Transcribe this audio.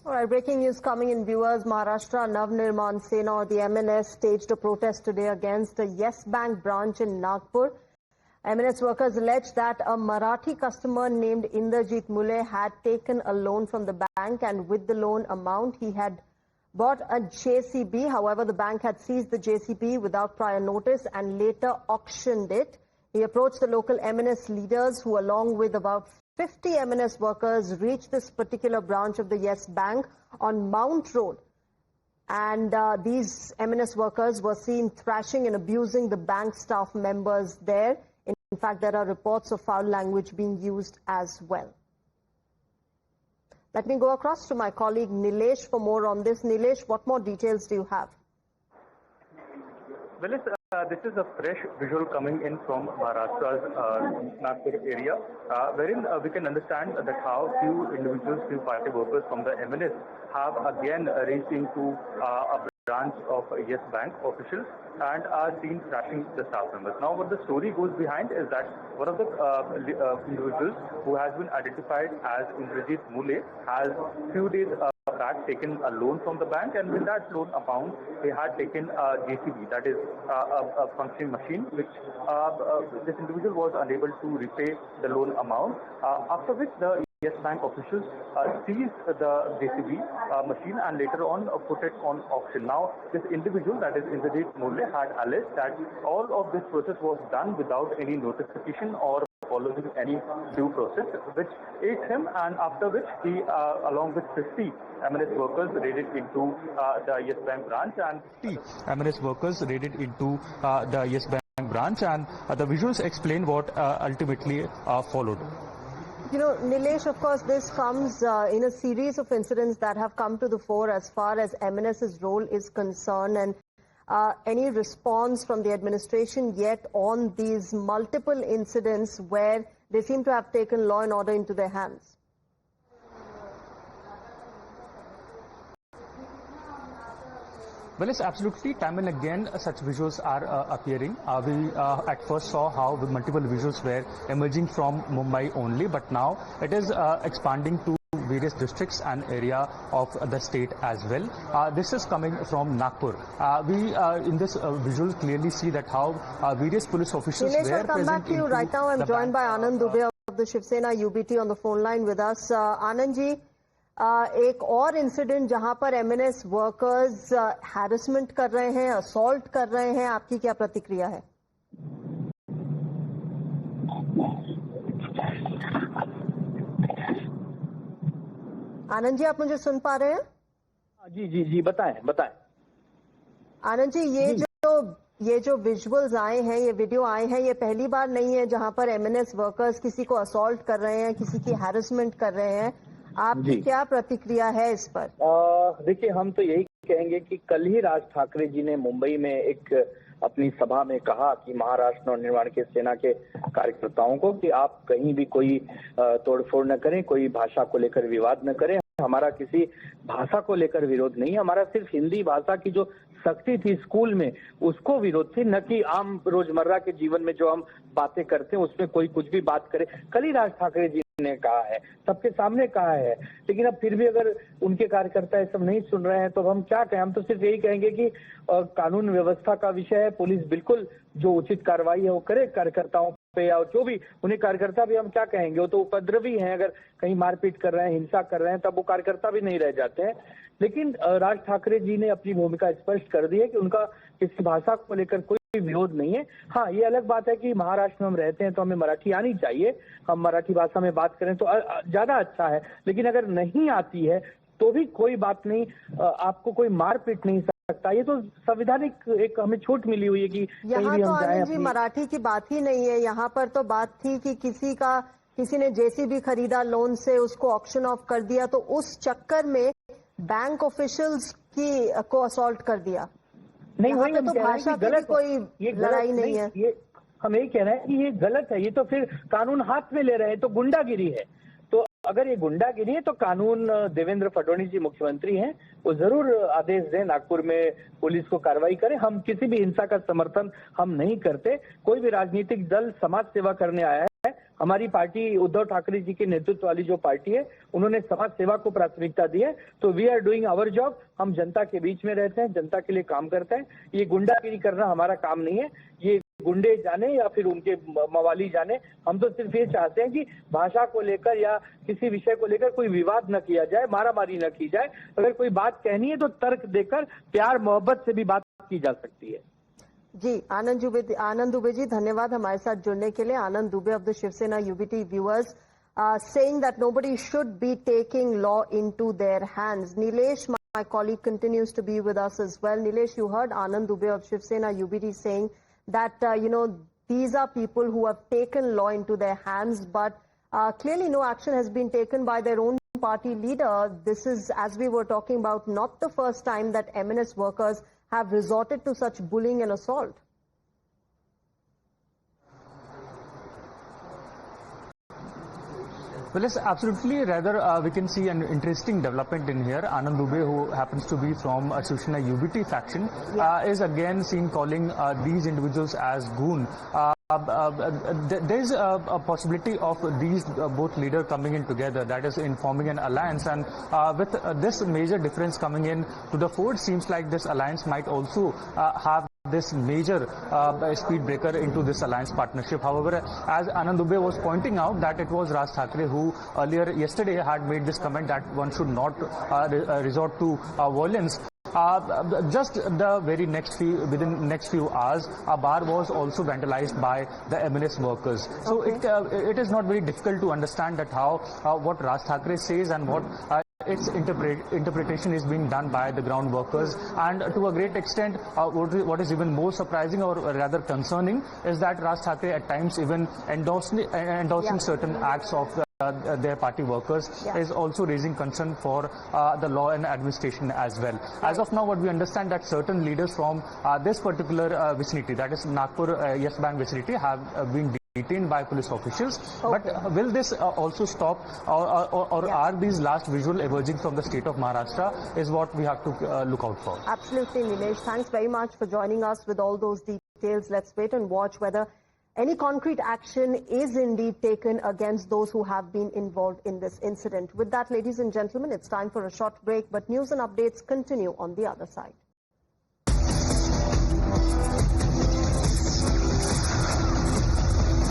All right, breaking news coming in, viewers. Maharashtra Navnirman, Sena or the MNS staged a protest today against the Yes Bank branch in Nagpur. MNS workers allege that a Marathi customer named Inderjeet Mule had taken a loan from the bank, and with the loan amount he had bought a JCB. However, the bank had seized the JCB without prior notice and later auctioned it. He approached the local MNS leaders who, along with about 50 MNS workers, reached this particular branch of the Yes Bank on Mount Road. And these MNS workers were seen thrashing and abusing the bank staff members there. In fact, there are reports of foul language being used as well. Let me go across to my colleague Nilesh for more on this. Nilesh, what more details do you have? Well, this is a fresh visual coming in from Maharashtra's Nagpur area, wherein we can understand that how few individuals, few party workers from the MNS have again reached into a branch of Yes Bank officials and are seen thrashing the staff members. Now, what the story goes behind is that one of the individuals who has been identified as Inderjeet Mule has few days back taken a loan from the bank, and with that loan amount they had taken a JCB, that is a functioning machine, which this individual was unable to repay the loan amount, after which the Yes Bank officials seized the JCB machine and later on put it on auction. Now, this individual, that is Inderjeet Mule, had alleged that all of this process was done without any notification or following any due process, which aids him, and after which he, along with 50 MNS workers, raided into the Yes Bank branch, and MNS workers raided into the Yes Bank branch, and the visuals explain what ultimately followed. You know, Nilesh, of course, this comes in a series of incidents that have come to the fore as far as MNS's role is concerned, and any response from the administration yet on these multiple incidents where they seem to have taken law and order into their hands? Well, it's absolutely time and again such visuals are appearing. We at first saw how the multiple visuals were emerging from Mumbai only, but now it is expanding to various districts and area of the state as well. This is coming from Nagpur. We in this visual clearly see that how various police officials Nilesh, were I'll come back to you right now. I'm joined by Anand Dubey of the Shiv Sena UBT on the phone line with us. Anand ji, एक और incident जहां पर MNS workers harassment कर रहे हैं, assault कर रहे हैं, आपकी क्या प्रतिक्रिया है? आनंद जी, आप मुझे सुन पा रहे हैं? जी जी जी, बताएं। आनंद जी, ये जो विजुअल्स आए हैं, ये वीडियो आए हैं, ये पहली बार नहीं है जहां पर एमएनएस वर्कर्स किसी को असॉल्ट कर रहे हैं, किसी की हैरेसमेंट कर रहे हैं। आपकी क्या प्रतिक्रिया है इस पर? देखिए, हम तो यही कहेंगे कि कल ही राज ठाकरे जी ने मुंबई में एक अपनी सभा में कहा कि महाराष्ट्र नवनिर्माण के सेना के कार्यकर्ताओं को कि आप कहीं भी कोई तोड़फोड़ न करें, कोई भाषा को लेकर विवाद न करें। हमारा किसी भाषा को लेकर विरोध नहीं है, हमारा सिर्फ हिंदी भाषा की जो सख्ती थी स्कूल में उसको विरोध थी, न कि आम रोजमर्रा के जीवन में जो हम बातें करते हैं उसमें कोई कुछ भी बात करे। कल ही राज ठाकरे जी ने कहा है, सबके सामने कहा है, लेकिन अब फिर भी अगर उनके कार्यकर्ता ये सब नहीं सुन रहे हैं तो हम क्या कहें? हम तो सिर्फ यही कहेंगे कि कानून व्यवस्था का विषय है, पुलिस बिल्कुल जो उचित कार्रवाई है वो करे कार्यकर्ताओं पे, या जो भी उन्हें कार्यकर्ता भी हम क्या कहेंगे, वो तो उपद्रवी हैं। अगर कहीं मारपीट कर रहे हैं, हिंसा कर रहे हैं, तब वो कार्यकर्ता भी नहीं रह जाते हैं। लेकिन राज ठाकरे जी ने अपनी भूमिका स्पष्ट कर दी है कि उनका किसी भाषा को लेकर कोई विरोध नहीं है। हाँ, ये अलग बात है कि महाराष्ट्र में हम रहते हैं तो हमें मराठी आनी चाहिए, हम मराठी भाषा में बात करें तो ज्यादा अच्छा है, लेकिन अगर नहीं आती है तो भी कोई बात नहीं, आपको कोई मार पीट नहीं सकता। ये तो संवैधानिक एक हमें छूट मिली हुई है कि यहाँ तो आनंद जी मराठी की बात ही नहीं है। यहाँ पर तो बात थी कि किसी ने जेसीबी खरीदा लोन से, उसको ऑक्शन ऑफ कर दिया, तो उस चक्कर में बैंक ऑफिशियल्स को असॉल्ट कर दिया। नहीं, वही तो भाषा की कोई लड़ाई नहीं है। ये हम यही कह रहे हैं कि ये गलत है, ये तो फिर कानून हाथ में ले रहे हैं, तो गुंडागिरी है। तो अगर ये गुंडागिरी है तो कानून, देवेंद्र फडणवीस जी मुख्यमंत्री हैं, वो जरूर आदेश दें, नागपुर में पुलिस को कार्रवाई करें। हम किसी भी हिंसा का समर्थन हम नहीं करते। कोई भी राजनीतिक दल समाज सेवा करने आया है हमारी पार्टी उद्धव ठाकरे जी के नेतृत्व वाली जो पार्टी है उन्होंने समाज सेवा को प्राथमिकता दी है। तो we are doing our job. हम जनता के बीच में रहते हैं, जनता के लिए काम करते हैं। ये गुंडागिरी करना हमारा काम नहीं है। ये गुंडे जाने या फिर उनके मवाली जाने, हम तो सिर्फ ये चाहते हैं कि भाषा को लेकर या किसी विषय को लेकर कोई विवाद न किया जाए, मारामारी न की जाए। अगर कोई बात कहनी है तो तर्क देकर प्यार मोहब्बत से भी बात की जा सकती है। जी, आनंद दुबे जी, धन्यवाद हमारे साथ जुड़ने के लिए। आनंद Dubey of the Shiv Sena UBT viewers saying that nobody should be taking law into their hands. Nilesh, my colleague, continues to be with us as well. Nilesh, you heard Anand Dubey of Shiv Sena UBT saying that, these are people who have taken law into their hands, but clearly no action has been taken by their own party leader. This is, as we were talking about, not the first time that MNS workers have resorted to such bullying and assault. Well, yes, absolutely. Rather, we can see an interesting development in here. Anand Dubey, who happens to be from Shiv Sena UBT faction, is again seen calling these individuals as goon. There is a possibility of these both leaders coming in together, that is in forming an alliance, and with this major difference coming in to the fore, it seems like this alliance might also have this major speed breaker into this alliance partnership. However, as Anand Dubey was pointing out, that it was Raj Thackeray who earlier yesterday had made this comment that one should not resort to violence. Just the very within next few hours, a bar was also vandalized by the MNS workers. So it is not very difficult to understand that how what Raj Thackeray says and what its interpretation is being done by the ground workers. And to a great extent, what is even more surprising or rather concerning is that Raj Thackeray at times even endorsing certain acts of their party workers is also raising concern for the law and administration as well. As of now, what we understand that certain leaders from this particular vicinity, that is Nagpur Yes Bank vicinity, have been detained by police officials. But will this also stop, or are these last visual emerging from the state of Maharashtra is what we have to look out for. Absolutely, Nilesh. Thanks very much for joining us with all those details. Let's wait and watch whether any concrete action is indeed taken against those who have been involved in this incident. With that, ladies and gentlemen, it's time for a short break, but news and updates continue on the other side.